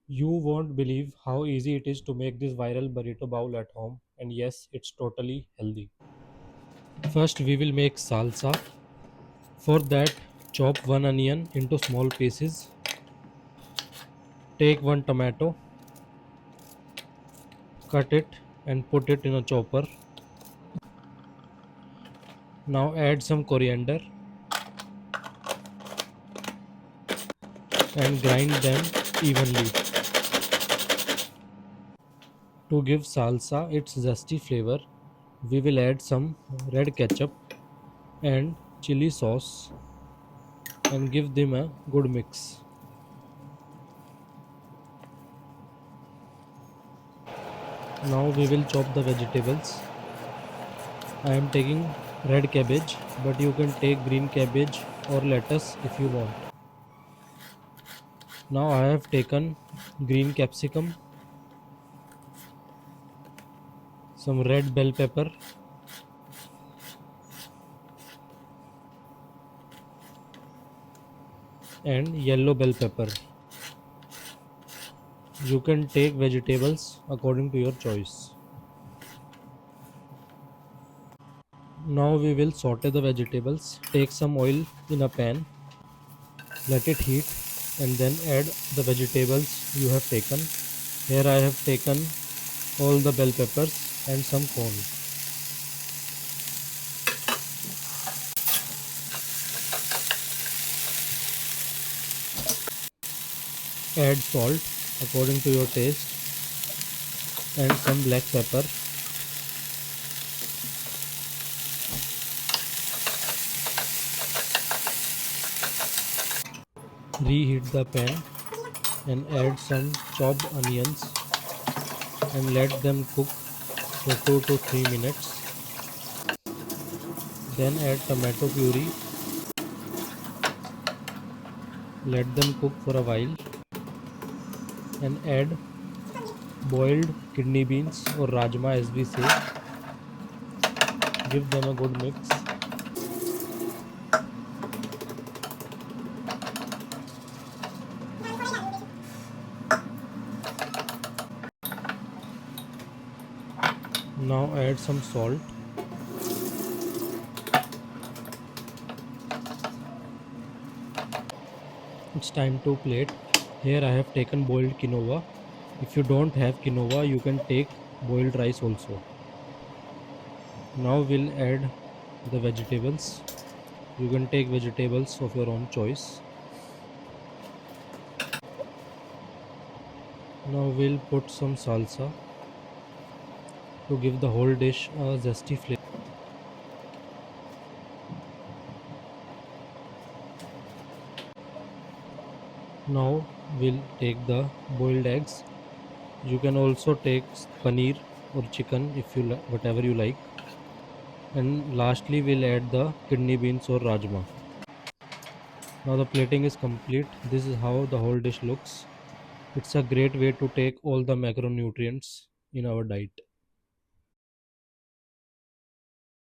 You won't believe how easy it is to make this viral burrito bowl at home, and yes, it's totally healthy. First, we will make salsa. For that, chop one onion into small pieces. Take one tomato, cut it, and put it in a chopper. Now, add some coriander and grind them evenly. To give salsa its zesty flavor, we will add some red ketchup and chili sauce and give them a good mix. Now we will chop the vegetables. I am taking red cabbage, but you can take green cabbage or lettuce if you want. Now I have taken green capsicum, some red bell pepper, and yellow bell pepper. You can take vegetables according to your choice. Now we will saute the vegetables. Take some oil in a pan, let it heat, and then add the vegetables you have taken. Here I have taken all the bell peppers and some corn. Add salt according to your taste and some black pepper. Reheat the pan and add some chopped onions and let them cook for 2 to 3 minutes. Then add tomato puree. Let them cook for a while and add boiled kidney beans or rajma as we say. Give them a good mix. Now add some salt. It's time to plate. Here I have taken boiled quinoa. If you don't have quinoa, you can take boiled rice also. Now we'll add the vegetables. You can take vegetables of your own choice. Now we'll put some salsa to give the whole dish a zesty flavor. Now we'll take the boiled eggs. You can also take paneer or chicken if you whatever you like. And lastly we'll add the kidney beans or rajma. Now the plating is complete. This is how the whole dish looks. It's a great way to take all the macronutrients in our diet.